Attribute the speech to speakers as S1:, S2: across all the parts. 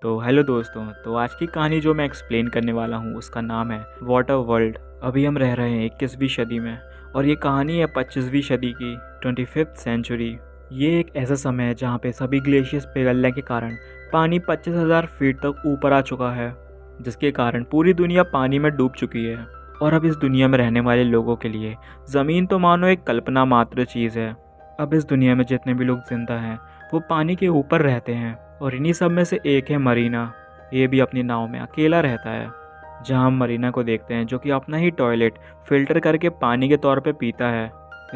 S1: तो हेलो दोस्तों। तो आज की कहानी जो मैं एक्सप्लेन करने वाला हूँ उसका नाम है वाटर वर्ल्ड। अभी हम रह रहे हैं 21वीं सदी में और ये कहानी है 25वीं सदी की 25th सेंचुरी। ये एक ऐसा समय है जहाँ पे सभी ग्लेशियर्स पिघलने के कारण पानी 25,000 फीट तक ऊपर आ चुका है, जिसके कारण पूरी दुनिया पानी में डूब चुकी है। और अब इस दुनिया में रहने वाले लोगों के लिए ज़मीन तो मानो एक कल्पना मात्र चीज़ है। अब इस दुनिया में जितने भी लोग जिंदा हैं वो पानी के ऊपर रहते हैं और इन्हीं सब में से एक है मरीना। ये भी अपनी नाव में अकेला रहता है। जहाँ हम मरीना को देखते हैं जो कि अपना ही टॉयलेट फिल्टर करके पानी के तौर पे पीता है।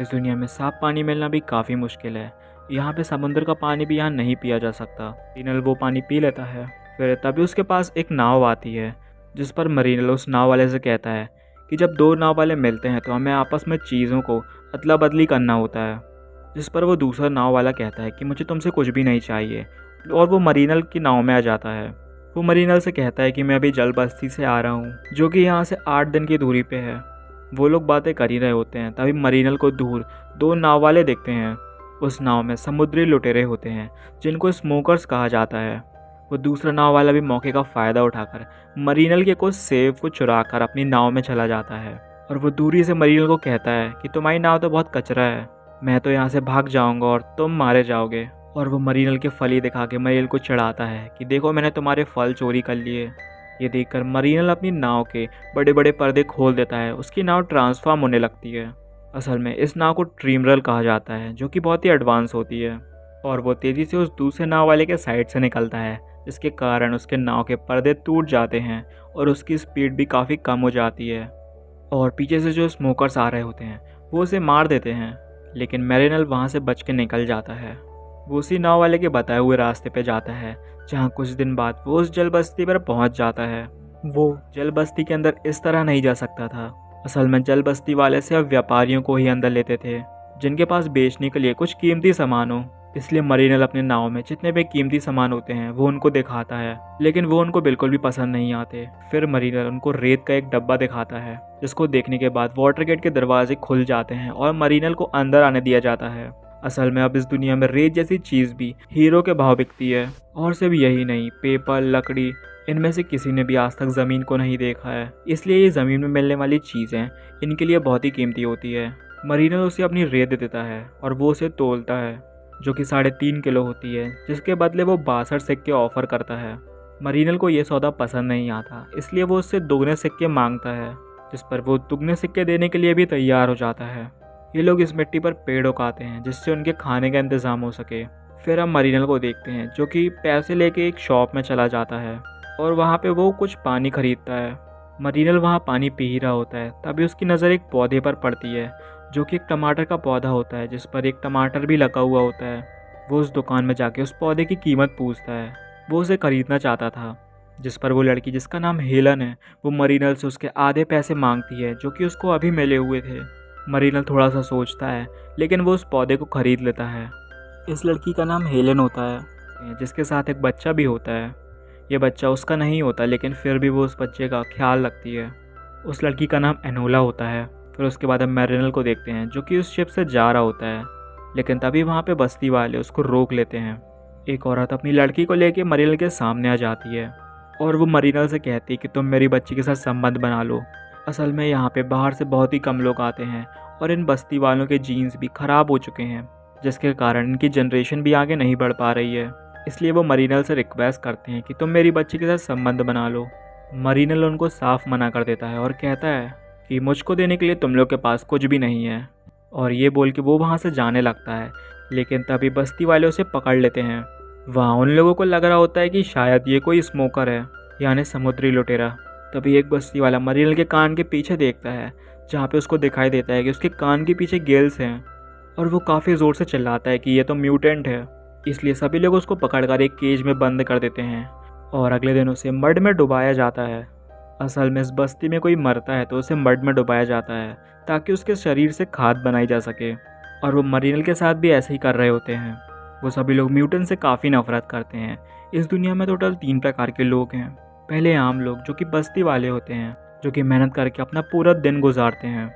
S1: इस दुनिया में साफ पानी मिलना भी काफ़ी मुश्किल है। यहाँ पे समुद्र का पानी भी यहाँ नहीं पिया जा सकता। मरीनल वो पानी पी लेता है। फिर तभी उसके पास एक नाव आती है जिस पर मरीनल उस नाव वाले से कहता है कि जब दो नाव वाले मिलते हैं तो हमें आपस में चीज़ों को अदला बदली करना होता है। जिस पर वो दूसरा नाव वाला कहता है कि मुझे तुमसे कुछ भी नहीं चाहिए, और वो मरीनल की नाव में आ जाता है। वो मरीनल से कहता है कि मैं अभी जल बस्ती से आ रहा हूँ जो कि यहाँ से 8 दिन की दूरी पे है। वो लोग बातें कर ही रहे होते हैं तभी मरीनल को दूर दो नाव वाले देखते हैं। उस नाव में समुद्री लुटेरे होते हैं जिनको स्मोकर्स कहा जाता है। वो दूसरा नाव वाला भी मौके का फ़ायदा उठाकर मरीनल के कुछ सेब को चुरा कर अपनी नाव में चला जाता है और वो दूरी से मरीनल को कहता है कि तुम्हारी नाव तो बहुत कचरा है, मैं तो यहाँ से भाग जाऊँगा और तुम मारे जाओगे। और वो मरीनल के फली दिखा के मरीनल को चिढ़ाता है कि देखो मैंने तुम्हारे फल चोरी कर लिए। ये देखकर मरीनल अपनी नाव के बड़े बड़े पर्दे खोल देता है। उसकी नाव ट्रांसफॉर्म होने लगती है। असल में इस नाव को ट्रीमरल कहा जाता है जो कि बहुत ही एडवांस होती है। और वो तेज़ी से उस दूसरे नाव वाले के साइड से निकलता है जिसके कारण उसके नाव के पर्दे टूट जाते हैं और उसकी स्पीड भी काफ़ी कम हो जाती है। और पीछे से जो स्मोकर्स आ रहे होते हैं वो उसे मार देते हैं, लेकिन मरीनल वहाँ से बच के निकल जाता है। वो उसी नाव वाले के बताए हुए रास्ते पे जाता है जहाँ कुछ दिन बाद वो उस जल बस्ती पर पहुँच जाता है। वो जल बस्ती के अंदर इस तरह नहीं जा सकता था। असल में जल बस्ती वाले से अब व्यापारियों को ही अंदर लेते थे जिनके पास बेचने के लिए कुछ कीमती सामान हो। इसलिए मरीनल अपने नाव में जितने भी कीमती सामान होते हैं वो उनको दिखाता है, लेकिन वो उनको बिल्कुल भी पसंद नहीं आते। फिर मरीनल उनको रेत का एक डब्बा दिखाता है जिसको देखने के बाद वाटर गेट के दरवाजे खुल जाते हैं और मरीनल को अंदर आने दिया जाता है। असल में अब इस दुनिया में रेत जैसी चीज़ भी हीरो के भाव बिकती है। और सिर्फ यही नहीं, पेपर, लकड़ी, इनमें से किसी ने भी आज तक ज़मीन को नहीं देखा है, इसलिए ये ज़मीन में मिलने वाली चीज़ें इनके लिए बहुत ही कीमती होती है। मरीनल उसे अपनी रेत दे देता है और वो उसे तोलता है जो कि 3.5 किलो होती है, जिसके बदले वो 62 सिक्के ऑफर करता है। मरीनल को ये सौदा पसंद नहीं आता, इसलिए वो उससे दुगने सिक्के मांगता है, जिस पर वो दुगने सिक्के देने के लिए भी तैयार हो जाता है। ये लोग इस मिट्टी पर पेड़ उगाते हैं जिससे उनके खाने का इंतज़ाम हो सके। फिर हम मरीनल को देखते हैं जो कि पैसे लेके एक शॉप में चला जाता है और वहाँ पे वो कुछ पानी खरीदता है। मरीनल वहाँ पानी पी ही रहा होता है तभी उसकी नज़र एक पौधे पर पड़ती है जो कि एक टमाटर का पौधा होता है जिस पर एक टमाटर भी लगा हुआ होता है। वो उस दुकान में जाके उस पौधे की कीमत पूछता है। वो उसे खरीदना चाहता था, जिस पर वो लड़की जिसका नाम हेलन है वो मरीनल से उसके आधे पैसे मांगती है जो कि उसको अभी मिले हुए थे। मरीनल थोड़ा सा सोचता है लेकिन वो उस पौधे को खरीद लेता है। इस लड़की का नाम हेलन होता है जिसके साथ एक बच्चा भी होता है। ये बच्चा उसका नहीं होता लेकिन फिर भी वो उस बच्चे का ख्याल रखती है। उस लड़की का नाम एनोला होता है। फिर उसके बाद हम मरीनल को देखते हैं जो कि उस शिप से जा रहा होता है, लेकिन तभी वहाँ पे बस्ती वाले उसको रोक लेते हैं। एक औरत अपनी लड़की को लेके मरीनल के सामने आ जाती है और वो मरीनल से कहती है कि तुम मेरी बच्ची के साथ संबंध बना लो। असल में यहाँ पे बाहर से बहुत ही कम लोग आते हैं और इन बस्ती वालों के जीन्स भी ख़राब हो चुके हैं, जिसके कारण इनकी जनरेशन भी आगे नहीं बढ़ पा रही है। इसलिए वो मरीनल से रिक्वेस्ट करते हैं कि तुम मेरी बच्ची के साथ संबंध बना लो। मरीनल उनको साफ मना कर देता है और कहता है कि मुझको देने के लिए तुम लोग के पास कुछ भी नहीं है। और ये बोल के वो वहाँ से जाने लगता है, लेकिन तभी बस्ती वाले उसे पकड़ लेते हैं। वहाँ उन लोगों को लग रहा होता है कि शायद ये कोई स्मोकर है, यानी समुद्री लुटेरा। तभी एक बस्ती वाला मरीनल के कान के पीछे देखता है जहाँ पे उसको दिखाई देता है कि उसके कान के पीछे गेल्स हैं, और वो काफ़ी ज़ोर से चिल्लाता है कि ये तो म्यूटेंट है। इसलिए सभी लोग उसको पकड़कर एक केज में बंद कर देते हैं और अगले दिन उसे मड में डुबाया जाता है। असल में इस बस्ती में कोई मरता है तो उसे मड में डुबाया जाता है ताकि उसके शरीर से खाद बनाई जा सके। और वो मरीनल के साथ भी ऐसे ही कर रहे होते हैं। वो सभी लोग म्यूटेंट से काफ़ी नफरत करते हैं। इस दुनिया में टोटल 3 प्रकार के लोग हैं। पहले आम लोग जो कि बस्ती वाले होते हैं, जो कि मेहनत करके अपना पूरा दिन गुजारते हैं।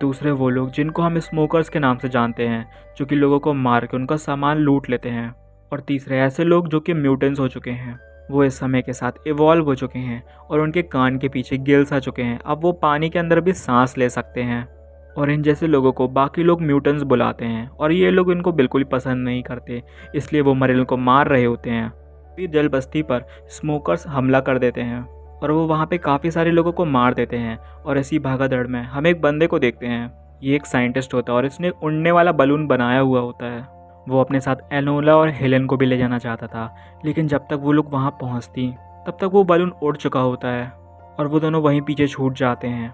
S1: दूसरे वो लोग जिनको हम स्मोकर्स के नाम से जानते हैं, जो कि लोगों को मार के उनका सामान लूट लेते हैं। और तीसरे ऐसे लोग जो कि म्यूटेंट्स हो चुके हैं। वो इस समय के साथ इवॉल्व हो चुके हैं और उनके कान के पीछे गिल्स आ चुके हैं। अब वो पानी के अंदर भी सांस ले सकते हैं। और इन जैसे लोगों को बाकी लोग म्यूटेंट्स बुलाते हैं और ये लोग इनको बिल्कुल पसंद नहीं करते, इसलिए वो मरीनल को मार रहे होते हैं। फिर जल बस्ती पर स्मोकर्स हमला कर देते हैं और वो वहाँ पे काफ़ी सारे लोगों को मार देते हैं। और ऐसी भागादौड़ में हम एक बंदे को देखते हैं। ये एक साइंटिस्ट होता है और इसने उड़ने वाला बलून बनाया हुआ होता है। वो अपने साथ एनोला और हेलेन को भी ले जाना चाहता था, लेकिन जब तक वो लोग वहाँ पहुँचती तब तक वो बलून उड़ चुका होता है और वो दोनों वहीं पीछे छूट जाते हैं।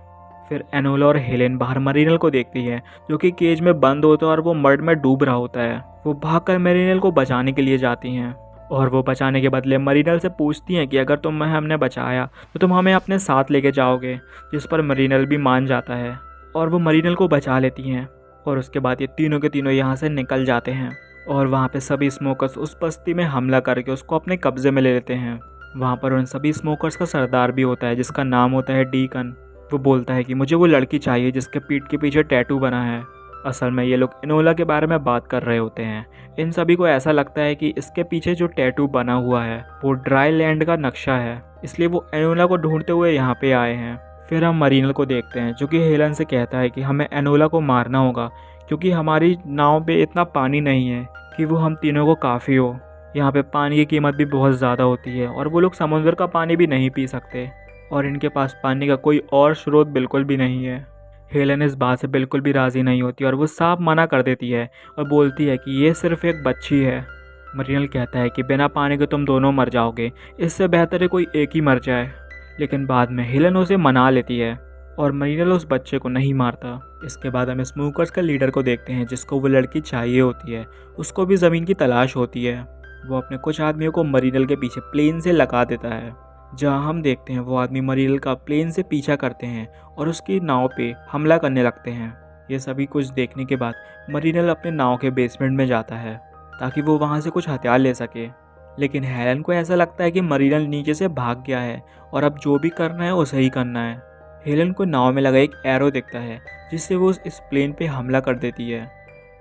S1: फिर एनोला और हेलेन बाहर मरीनल को देखती है, जो कि केज में बंद होता है और वो मड में डूब रहा होता है। वो भागकर मरीनल को बचाने के लिए जाती हैं और वो बचाने के बदले मरीनल से पूछती हैं कि अगर तुम्हें हमने बचाया तो तुम हमें अपने साथ लेके जाओगे, जिस पर मरीनल भी मान जाता है और वो मरीनल को बचा लेती हैं। और उसके बाद ये तीनों के तीनों यहाँ से निकल जाते हैं और वहाँ पे सभी स्मोकर्स उस बस्ती में हमला करके उसको अपने कब्जे में ले लेते हैं। वहाँ पर उन सभी स्मोकर्स का सरदार भी होता है, जिसका नाम होता है डीकन। वो बोलता है कि मुझे वो लड़की चाहिए जिसके पीठ के पीछे टैटू बना है। असल में ये लोग एनोला के बारे में बात कर रहे होते हैं। इन सभी को ऐसा लगता है कि इसके पीछे जो टैटू बना हुआ है वो ड्राई लैंड का नक्शा है, इसलिए वो एनोला को ढूंढते हुए यहाँ पे आए हैं। फिर हम मरीनल को देखते हैं, जो कि हेलन से कहता है कि हमें एनोला को मारना होगा, क्योंकि हमारी नाव पे इतना पानी नहीं है कि वो हम तीनों को काफ़ी हो। यहाँ पे पानी की कीमत भी बहुत ज़्यादा होती है और वो लोग समुद्र का पानी भी नहीं पी सकते और इनके पास पानी का कोई और स्रोत बिल्कुल भी नहीं है। हेलन इस बात से बिल्कुल भी राज़ी नहीं होती और वो साफ मना कर देती है और बोलती है कि ये सिर्फ एक बच्ची है। मरीनल कहता है कि बिना पानी के तुम दोनों मर जाओगे, इससे बेहतर है कोई एक ही मर जाए। लेकिन बाद में हेलन उसे मना लेती है और मरीनल उस बच्चे को नहीं मारता। इसके बाद हम स्मोकर्स का लीडर को देखते हैं, जिसको वो लड़की चाहिए होती है। उसको भी ज़मीन की तलाश होती है। वो अपने कुछ आदमियों को मरीनल के पीछे प्लेन से लगा देता है। जहाँ हम देखते हैं वो आदमी मरीनल का प्लेन से पीछा करते हैं और उसकी नाव पे हमला करने लगते हैं। ये सभी कुछ देखने के बाद मरीनल अपने नाव के बेसमेंट में जाता है ताकि वो वहाँ से कुछ हथियार ले सके। लेकिन हेलन को ऐसा लगता है कि मरीनल नीचे से भाग गया है और अब जो भी करना है उसे ही करना है। हेलन को नाव में लगा एक एरो दिखता है, जिससे वो इस प्लेन पे हमला कर देती है।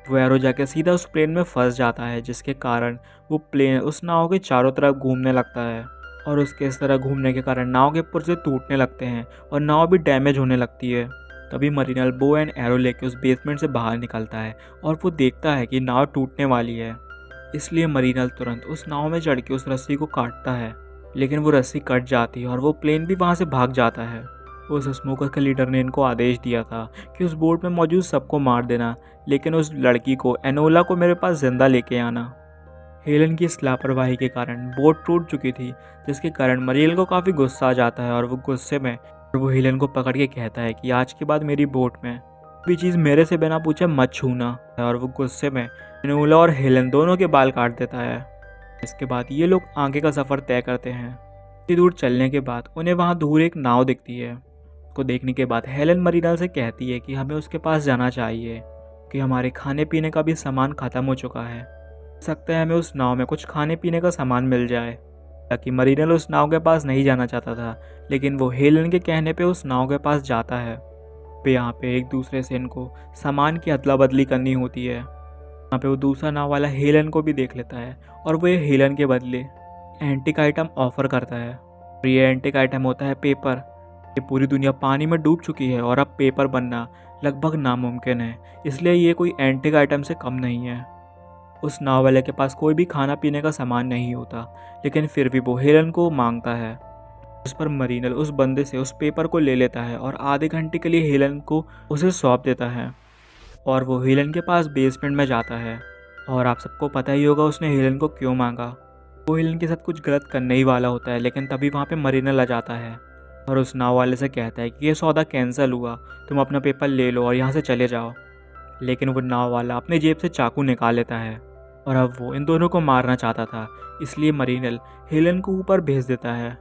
S1: वो एरो जाके सीधा उस प्लेन में फंस जाता है, जिसके कारण वो प्लेन उस नाव के चारों तरफ घूमने लगता है और उसके इस तरह घूमने के कारण नाव के पुर्जे टूटने लगते हैं और नाव भी डैमेज होने लगती है। तभी मरीनल बो एंड एरो लेके उस बेसमेंट से बाहर निकलता है और वो देखता है कि नाव टूटने वाली है। इसलिए मरीनल तुरंत उस नाव में चढ़ के उस रस्सी को काटता है, लेकिन वो रस्सी कट जाती है और वो प्लेन भी वहाँ से भाग जाता है। उस स्मोकर के लीडर ने इनको आदेश दिया था कि उस बोट में मौजूद सबको मार देना, लेकिन उस लड़की को एनोला को मेरे पास जिंदा लेके आना। हेलन की इस लापरवाही के कारण बोट टूट चुकी थी, जिसके कारण मरीनल को काफ़ी गुस्सा आ जाता है और वो गुस्से में वो हेलन को पकड़ के कहता है कि आज के बाद मेरी बोट में कोई चीज़ मेरे से बिना पूछे मत छूना। और वो गुस्से में एनोला और हेलन दोनों के बाल काट देता है। इसके बाद ये लोग आगे का सफ़र तय करते हैं। इतनी दूर चलने के बाद उन्हें वहाँ दूर एक नाव दिखती है। उसको देखने के बाद हेलन मरीनल से कहती है कि हमें उसके पास जाना चाहिए कि हमारे खाने पीने का भी सामान ख़त्म हो चुका है। हो सकता है हमें उस नाव में कुछ खाने पीने का सामान मिल जाए। ताकि मरीनल उस नाव के पास नहीं जाना चाहता था, लेकिन वो हेलन के कहने पे उस नाव के पास जाता है। पे यहाँ पे एक दूसरे से इनको सामान की अदला बदली करनी होती है। यहाँ पे वो दूसरा नाव वाला हेलन को भी देख लेता है और वो ये हेलन के बदले एंटिक आइटम ऑफर करता है। और ये एंटिक आइटम होता है पेपर। ये पूरी दुनिया पानी में डूब चुकी है और अब पेपर बनना लगभग नामुमकिन है, इसलिए ये कोई एंटिक आइटम से कम नहीं है। उस नाव वाले के पास कोई भी खाना पीने का सामान नहीं होता, लेकिन फिर भी वो हेलन को मांगता है। उस पर मरीनल उस बंदे से उस पेपर को ले लेता है और आधे घंटे के लिए हेलन को उसे सौंप देता है और वो हेलन के पास बेसमेंट में जाता है। और आप सबको पता ही होगा उसने हेलन को क्यों मांगा। वो हेलन के साथ कुछ गलत करने ही वाला होता है, लेकिन तभी वहाँ पे मरीनल आ जाता है और उस नाव वाले से कहता है कि ये सौदा कैंसिल हुआ, तुम अपना पेपर ले लो और यहाँ से चले जाओ। लेकिन वो नाव वाला अपने जेब से चाकू निकाल लेता है और अब वो इन दोनों को मारना चाहता था, इसलिए मरीनल हेलन को ऊपर भेज देता है।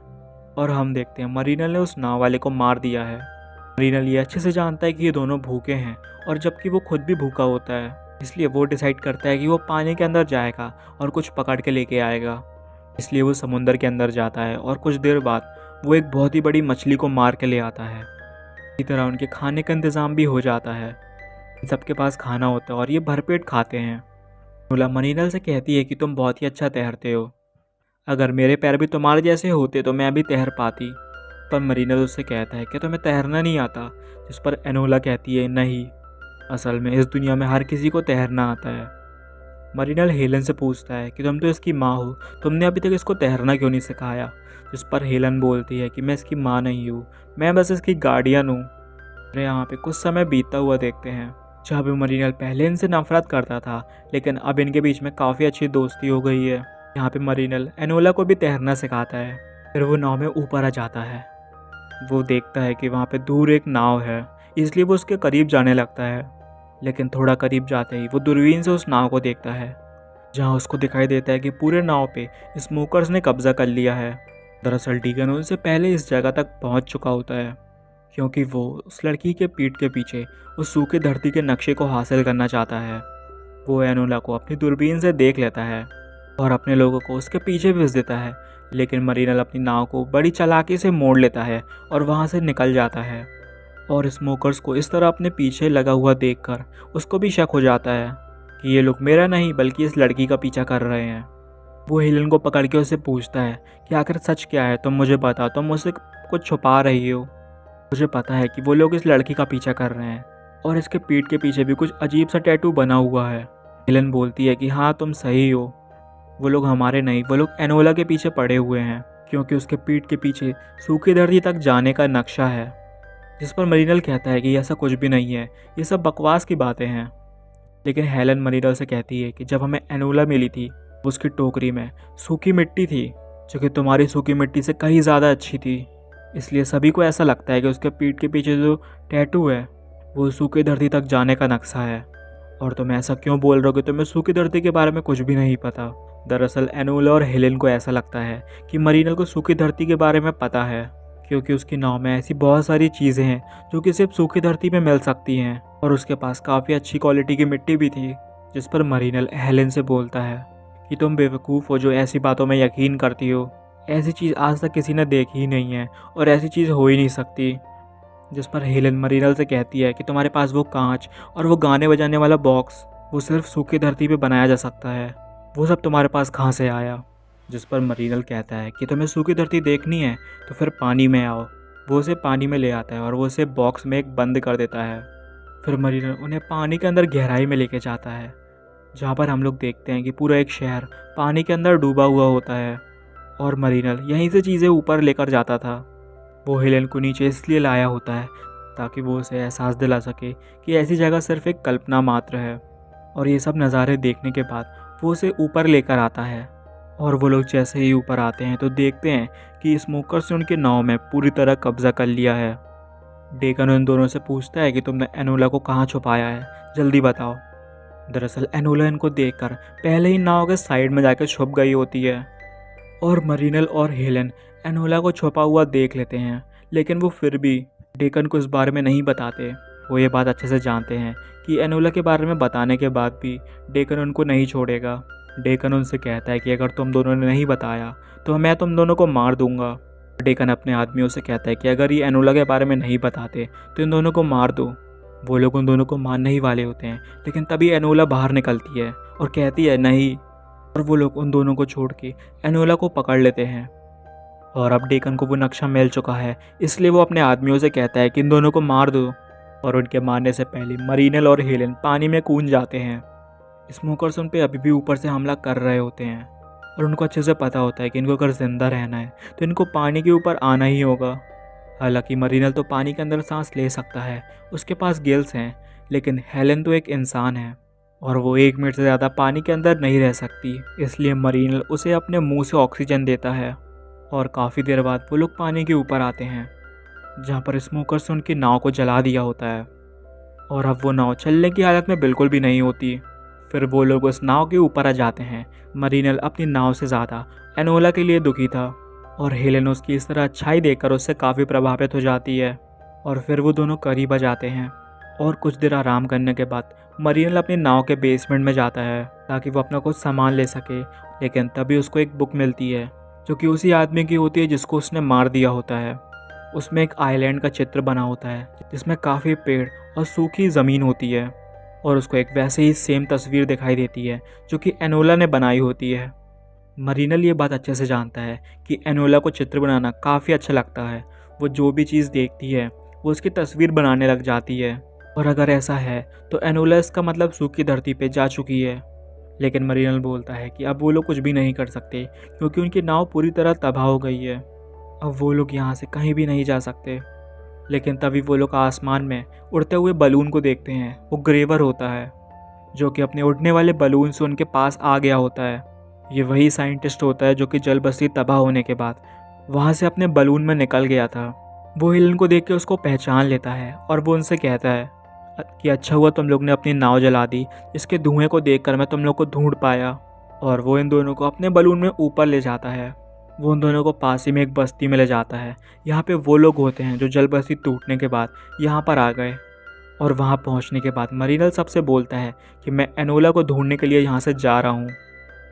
S1: और हम देखते हैं मरीनल ने उस नाव वाले को मार दिया है। मरीनल ये अच्छे से जानता है कि ये दोनों भूखे हैं और जबकि वो खुद भी भूखा होता है, इसलिए वो डिसाइड करता है कि वो पानी के अंदर जाएगा और कुछ पकड़ के लेके आएगा। इसलिए वो समुंदर के अंदर जाता है और कुछ देर बाद वो एक बहुत ही बड़ी मछली को मार के ले आता है। इसी तरह उनके खाने का इंतज़ाम भी हो जाता है। सबके पास खाना होता है और ये भरपेट खाते हैं। नोला मरीनल से कहती है कि तुम बहुत ही अच्छा तैरते हो, अगर मेरे पैर भी तुम्हारे जैसे होते तो मैं भी तैर पाती। पर मरीनल उससे कहता है कि तुम्हें तैरना नहीं आता, जिस पर एनोला कहती है नहीं, असल में इस दुनिया में हर किसी को तैरना आता है। मरीनल हेलन से पूछता है कि तुम तो इसकी माँ हो, तुमने अभी तक इसको तैरना क्यों नहीं सिखाया? जिस पर हेलन बोलती है कि मैं इसकी माँ नहीं हूँ, मैं बस इसकी गार्डियन हूँ। अरे यहाँ पे कुछ समय बीतता हुआ देखते हैं, जहाँ पे मरीनल पहले इनसे नफरत करता था, लेकिन अब इनके बीच में काफ़ी अच्छी दोस्ती हो गई है। यहाँ पे मरीनल एनोला को भी तैरना सिखाता है। फिर वो नाव में ऊपर आ जाता है। वो देखता है कि वहाँ पे दूर एक नाव है, इसलिए वो उसके करीब जाने लगता है। लेकिन थोड़ा करीब जाते ही वो दूरबीन से उस नाव को देखता है, जहाँ उसको दिखाई देता है कि पूरे नाव पे स्मोकर्स ने कब्जा कर लिया है। दरअसल डीगन उनसे पहले इस जगह तक पहुँच चुका होता है, क्योंकि वो उस लड़की के पीठ के पीछे उस सूखी धरती के नक्शे को हासिल करना चाहता है। वो एनोला को अपनी दूरबीन से देख लेता है और अपने लोगों को उसके पीछे भेज देता है, लेकिन मरीनल अपनी नाव को बड़ी चालाकी से मोड़ लेता है और वहाँ से निकल जाता है। और स्मोकर्स को इस तरह अपने पीछे लगा हुआ देखकर उसको भी शक हो जाता है कि ये लोग मेरा नहीं बल्कि इस लड़की का पीछा कर रहे हैं। वो हेलन को पकड़ के उससे पूछता है कि आखिर सच क्या है, तुम मुझे बता, तुम मुझसे कुछ छुपा रही हो। मुझे पता है कि वो लोग इस लड़की का पीछा कर रहे हैं और इसके पीठ के पीछे भी कुछ अजीब सा टैटू बना हुआ है। हेलन बोलती है कि हाँ तुम सही हो, वो लोग हमारे नहीं, वो लोग एनोला के पीछे पड़े हुए हैं, क्योंकि उसके पीठ के पीछे सूखी धरती तक जाने का नक्शा है। जिस पर मरीनल कहता है कि ऐसा कुछ भी नहीं है, ये सब बकवास की बातें हैं। लेकिन हेलन मरीनल से कहती है कि जब हमें एनोला मिली थी, उसकी टोकरी में सूखी मिट्टी थी, जो कि तुम्हारी सूखी मिट्टी से कहीं ज़्यादा अच्छी थी। इसलिए सभी को ऐसा लगता है कि उसके पीठ के पीछे जो टैटू है वो सूखी धरती तक जाने का नक्शा है। और तुम ऐसा क्यों बोल रहे हो कि तुम्हें सूखी धरती के बारे में कुछ भी नहीं पता? दरअसल एनोला और हेलेन को ऐसा लगता है कि मरीनल को सूखी धरती के बारे में पता है, क्योंकि उसकी नाव में ऐसी बहुत सारी चीज़ें हैं जो कि सिर्फ सूखी धरती में मिल सकती हैं, और उसके पास काफ़ी अच्छी क्वालिटी की मिट्टी भी थी। जिस पर मरीनल हेलेन से बोलता है कि तुम बेवकूफ़ हो जो ऐसी बातों में यकीन करती हो, ऐसी चीज़ आज तक किसी ने देखी ही नहीं है और ऐसी चीज़ हो ही नहीं सकती। जिस पर हेलेन मरीनल से कहती है कि तुम्हारे पास वो कांच और वो गाने बजाने वाला बॉक्स, वो सिर्फ सूखी धरती पे बनाया जा सकता है, वो सब तुम्हारे पास कहाँ से आया? जिस पर मरीनल कहता है कि तुम्हें सूखी धरती देखनी है तो फिर पानी में आओ। वो उसे पानी में ले आता है और वो उसे बॉक्स में एक बंद कर देता है। फिर मरीनल उन्हें पानी के अंदर गहराई में लेके जाता है, जहाँ पर हम लोग देखते हैं कि पूरा एक शहर पानी के अंदर डूबा हुआ होता है, और मरीनल यहीं से चीज़ें ऊपर लेकर जाता था। वो हेलेन को नीचे इसलिए लाया होता है ताकि वो उसे एहसास दिला सके कि ऐसी जगह सिर्फ एक कल्पना मात्र है। और ये सब नज़ारे देखने के बाद वो उसे ऊपर लेकर आता है, और वो लोग जैसे ही ऊपर आते हैं तो देखते हैं कि स्मोकर्स ने उनके नाव में पूरी तरह कब्जा कर लिया है। डेकन उन दोनों से पूछता है कि तुमने एनोला को कहाँ छुपाया है, जल्दी बताओ। दरअसल एनोला इनको देखकर पहले ही नाव के साइड में जाकर छुप गई होती है, और मरीनल और हेलेन एनोला को छुपा हुआ देख लेते हैं, लेकिन वो फिर भी डेकन को इस बारे में नहीं बताते। वो ये बात अच्छे से जानते हैं कि एनोला के बारे में बताने के बाद भी डेकन उनको नहीं छोड़ेगा। डेकन उनसे कहता है कि अगर तुम दोनों ने नहीं बताया तो मैं तुम दोनों को मार दूंगा। डेकन अपने आदमियों से कहता है कि अगर ये एनोला के बारे में नहीं बताते तो इन दोनों को मार दो। वो लोग उन दोनों को मारने ही वाले होते हैं, लेकिन तभी एनोला बाहर निकलती है और कहती है नहीं, और वो लोग उन दोनों को छोड़ के एनोला को पकड़ लेते हैं। और अब डेकन को वो नक्शा मिल चुका है, इसलिए वो अपने आदमियों से कहता है कि इन दोनों को मार दो। और उनके मारने से पहले मरीनल और हेलेन पानी में कूद जाते हैं। स्मोकर्स उन पे अभी भी ऊपर से हमला कर रहे होते हैं, और उनको अच्छे से पता होता है कि इनको अगर जिंदा रहना है तो इनको पानी के ऊपर आना ही होगा। हालांकि मरीनल तो पानी के अंदर सांस ले सकता है, उसके पास गिल्स हैं, लेकिन हेलेन तो एक इंसान है और वो 1 मिनट से ज़्यादा पानी के अंदर नहीं रह सकती। इसलिए मरीनल उसे अपने मुंह से ऑक्सीजन देता है, और काफ़ी देर बाद वो लोग पानी के ऊपर आते हैं, जहाँ पर स्मोकर्स ने उनकी नाव को जला दिया होता है, और अब वो नाव चलने की हालत में बिल्कुल भी नहीं होती। फिर वो लोग उस नाव के ऊपर आ जाते हैं। मरीनल अपनी नाव से ज़्यादा एनोला के लिए दुखी था, और हेलेन उसकी इस तरह अच्छाई देखकर उससे काफ़ी प्रभावित हो जाती है, और फिर वो दोनों करीब आ जाते हैं। और कुछ देर आराम करने के बाद मरीनल अपनी नाव के बेसमेंट में जाता है ताकि वो अपना कुछ सामान ले सके, लेकिन तभी उसको एक बुक मिलती है जो कि उसी आदमी की होती है जिसको उसने मार दिया होता है। उसमें एक आइलैंड का चित्र बना होता है जिसमें काफ़ी पेड़ और सूखी ज़मीन होती है, और उसको एक वैसे ही सेम तस्वीर दिखाई देती है जो कि एनोला ने बनाई होती है। मरीनल ये बात अच्छे से जानता है कि एनोला को चित्र बनाना काफ़ी अच्छा लगता है। वो जो भी चीज़ देखती है वो उसकी तस्वीर बनाने लग जाती है, और अगर ऐसा है तो एनोला इसका मतलब सूखी धरती पे जा चुकी है। लेकिन मरीनल बोलता है कि अब वो लोग कुछ भी नहीं कर सकते क्योंकि उनकी नाव पूरी तरह तबाह हो गई है। अब वो लोग यहाँ से कहीं भी नहीं जा सकते। लेकिन तभी वो लोग आसमान में उड़ते हुए बलून को देखते हैं। वो ग्रेवर होता है जो कि अपने उड़ने वाले बलून से उनके पास आ गया होता है। ये वही साइंटिस्ट होता है जो कि जल बस्ती तबाह होने के बाद वहाँ से अपने बलून में निकल गया था। वो हिलन को देख के उसको पहचान लेता है और वो उनसे कहता है कि अच्छा हुआ तुम लोग ने अपनी नाव जला दी, इसके धुएं को देखकर मैं तुम लोग को ढूंढ पाया। और वो इन दोनों को अपने बलून में ऊपर ले जाता है। वो उन दोनों को पास ही में एक बस्ती में ले जाता है। यहाँ पे वो लोग होते हैं जो जल बस्ती टूटने के बाद यहाँ पर आ गए। और वहाँ पहुँचने के बाद मरीनल सबसे बोलता है कि मैं एनोला को ढूंढने के लिए यहाँ से जा रहा हूँ।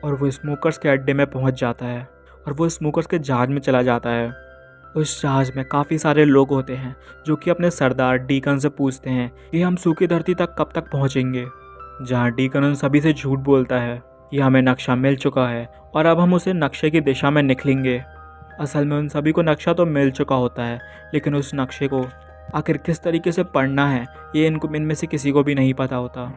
S1: और वो स्मोकर्स के अड्डे में पहुँच जाता है और वो स्मोकर्स के जहाज में चला जाता है। उस जहाज में काफ़ी सारे लोग होते हैं जो कि अपने सरदार डीकन से पूछते हैं कि हम सूखी धरती तक कब तक पहुँचेंगे। जहाँ डीकन उन सभी से झूठ बोलता है कि हमें नक्शा मिल चुका है और अब हम उसे नक्शे की दिशा में निकलेंगे। असल में उन सभी को नक्शा तो मिल चुका होता है, लेकिन उस नक्शे को आखिर किस तरीके से पढ़ना है ये इनमें से किसी को भी नहीं पता होता।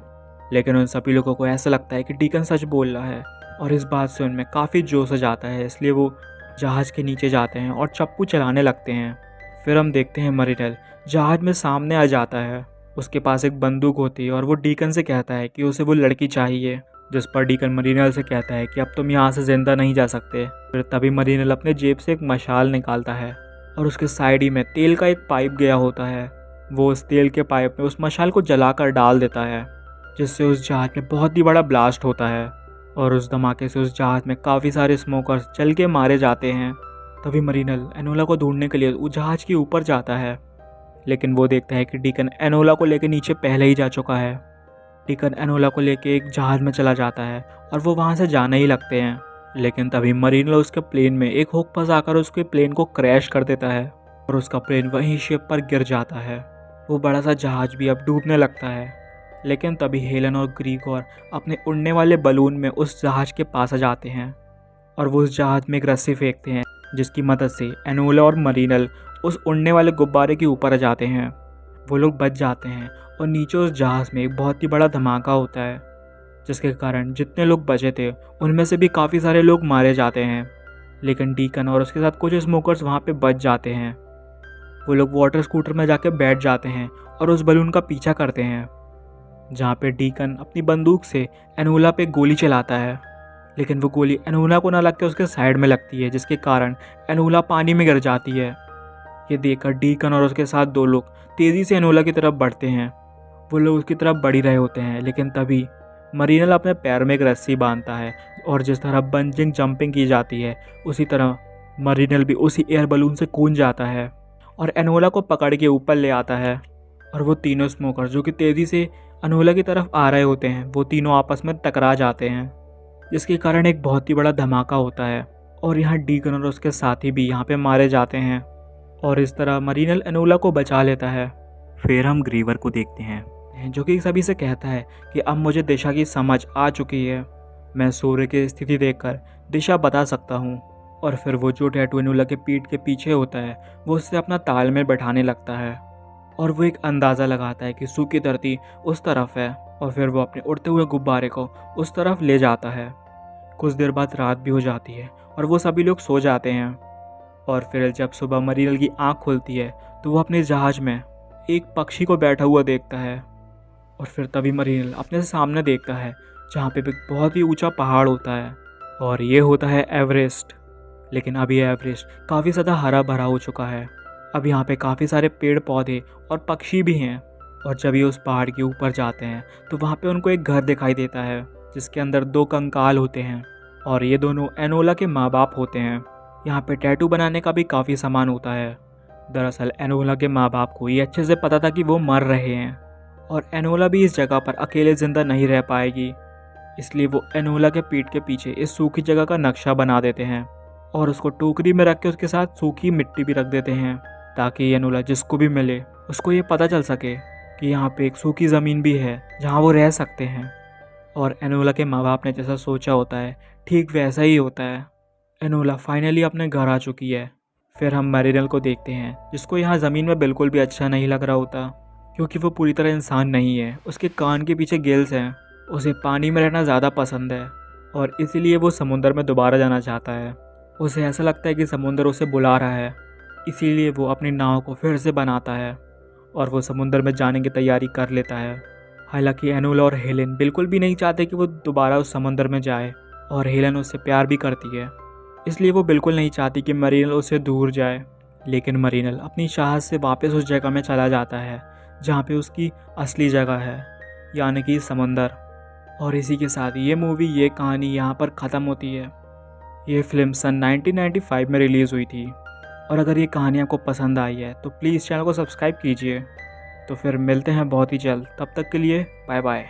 S1: लेकिन उन सभी लोगों को ऐसा लगता है कि डीकन सच बोल रहा है और इस बात से उनमें काफ़ी जोश आ जाता है। इसलिए वो जहाज़ के नीचे जाते हैं और चप्पू चलाने लगते हैं। फिर हम देखते हैं मरीनल जहाज़ में सामने आ जाता है। उसके पास एक बंदूक होती है और वो डीकन से कहता है कि उसे वो लड़की चाहिए। जिस पर डीकन मरीनल से कहता है कि अब तुम यहाँ से ज़िंदा नहीं जा सकते। फिर तभी मरीनल अपने जेब से एक मशाल निकालता है और उसके साइड ही में तेल का एक पाइप गया होता है। वो उस तेल के पाइप में उस मशाल को जलाकर डाल देता है, जिससे उस जहाज़ में बहुत ही बड़ा ब्लास्ट होता है और उस धमाके से उस जहाज़ में काफ़ी सारे स्मोकर्स जल के मारे जाते हैं। तभी मरीनल एनोला को ढूंढने के लिए उस जहाज़ के ऊपर जाता है, लेकिन वो देखता है कि डीकन एनोला को लेकर नीचे पहले ही जा चुका है। डीकन एनोला को लेकर एक जहाज़ में चला जाता है और वो वहाँ से जाने ही लगते हैं। लेकिन तभी मरीनल उसके प्लेन में एक हुक फंसाकर उसके प्लेन को क्रैश कर देता है और उसका प्लेन वहीं शिप पर गिर जाता है। वो बड़ा सा जहाज़ भी अब डूबने लगता है। लेकिन तभी हेलन और ग्रीगोर अपने उड़ने वाले बलून में उस जहाज़ के पास आ जाते हैं और वो उस जहाज़ में एक रस्सी फेंकते हैं, जिसकी मदद से एनोला और मरीनल उस उड़ने वाले गुब्बारे के ऊपर आ जाते हैं। वो लोग बच जाते हैं और नीचे उस जहाज़ में एक बहुत ही बड़ा धमाका होता है, जिसके कारण जितने लोग बचे थे उनमें से भी काफ़ी सारे लोग मारे जाते हैं। लेकिन डीकन और उसके साथ कुछ स्मोकर्स वहाँ पे बच जाते हैं। वो लोग वाटर स्कूटर में जाके बैठ जाते हैं और उस बलून का पीछा करते हैं, जहाँ पे डीकन अपनी बंदूक से एनोला पे गोली चलाता है। लेकिन वो गोली एनोला को ना लग के उसके साइड में लगती है, जिसके कारण एनोला पानी में गिर जाती है। ये देखकर डीकन और उसके साथ दो लोग तेज़ी से एनोला की तरफ बढ़ते हैं। वो लोग उसकी तरफ बढ़ ही रहे होते हैं, लेकिन तभी मरीनल अपने पैर में एक रस्सी बांधता है और जिस तरह बंजिंग जंपिंग की जाती है उसी तरह मरीनल भी उसी एयर बलून से कूद जाता है और एनोला को पकड़ के ऊपर ले आता है। और वो तीनों स्मोकर जो कि तेज़ी से एनोला की तरफ आ रहे होते हैं, वो तीनों आपस में टकरा जाते हैं, जिसके कारण एक बहुत ही बड़ा धमाका होता है और यहाँ डीकन और उसके साथी भी यहाँ पे मारे जाते हैं और इस तरह मरीनल एनोला को बचा लेता है। फिर हम ग्रीवर को देखते हैं जो कि सभी से कहता है कि अब मुझे दिशा की समझ आ चुकी है, मैं सूर्य की स्थिति देखकर दिशा बता सकता हूँ। और फिर वो जो टैटू एनोला के पीठ के पीछे होता है वो उससे अपना तालमेल बैठाने लगता है और वो एक अंदाज़ा लगाता है कि सूखी धरती उस तरफ है और फिर वो अपने उड़ते हुए गुब्बारे को उस तरफ ले जाता है। कुछ देर बाद रात भी हो जाती है और वो सभी लोग सो जाते हैं। और फिर जब सुबह मरीनल की आँख खुलती है तो वो अपने जहाज़ में एक पक्षी को बैठा हुआ देखता है और फिर तभी मरीनल अपने सामने देखता है जहाँ पे एक बहुत ही ऊंचा पहाड़ होता है और ये होता है एवरेस्ट। लेकिन अभी एवरेस्ट काफ़ी ज़्यादा हरा भरा हो चुका है। अब यहाँ पे काफ़ी सारे पेड़ पौधे और पक्षी भी हैं। और जब ये उस पहाड़ के ऊपर जाते हैं तो वहाँ पे उनको एक घर दिखाई देता है जिसके अंदर दो कंकाल होते हैं और ये दोनों एनोला के माँ बाप होते हैं। यहाँ पे टैटू बनाने का भी काफ़ी सामान होता है। दरअसल एनोला के माँ बाप को ये अच्छे से पता था कि वो मर रहे हैं और एनोला भी इस जगह पर अकेले ज़िंदा नहीं रह पाएगी, इसलिए वो एनोला के पीठ के पीछे इस सूखी जगह का नक्शा बना देते हैं और उसको टोकरी में रख के उसके साथ सूखी मिट्टी भी रख देते हैं ताकि एनोला जिसको भी मिले उसको ये पता चल सके कि यहाँ पे एक सूखी ज़मीन भी है जहाँ वो रह सकते हैं। और एनोला के माँ बाप ने जैसा सोचा होता है ठीक वैसा ही होता है। एनोला फाइनली अपने घर आ चुकी है। फिर हम मैरिनल को देखते हैं, जिसको यहाँ ज़मीन में बिल्कुल भी अच्छा नहीं लग रहा होता, क्योंकि वो पूरी तरह इंसान नहीं है। उसके कान के पीछे गिल्स हैं। उसे पानी में रहना ज़्यादा पसंद है और इसीलिए वो समुंदर में दोबारा जाना चाहता है। उसे ऐसा लगता है कि समुंदर उसे बुला रहा है, इसीलिए वो अपनी नाव को फिर से बनाता है और वो समुंदर में जाने की तैयारी कर लेता है। हालांकि एनोला और हेलेन बिल्कुल भी नहीं चाहते कि वो दोबारा उस समंदर में जाए, और हेलेन उससे प्यार भी करती है, इसलिए वो बिल्कुल नहीं चाहती कि मरीनल उससे दूर जाए। लेकिन मरीनल अपनी चाहत से वापस उस जगह में चला जाता है जहाँ पे उसकी असली जगह है, यानी कि समंदर। और इसी के साथ ये मूवी, ये कहानी यहाँ पर ख़त्म होती है। ये फिल्म सन 1995 में रिलीज़ हुई थी। और अगर ये कहानी आपको पसंद आई है तो प्लीज़ चैनल को सब्सक्राइब कीजिए। तो फिर मिलते हैं बहुत ही जल्द, तब तक के लिए बाय बाय।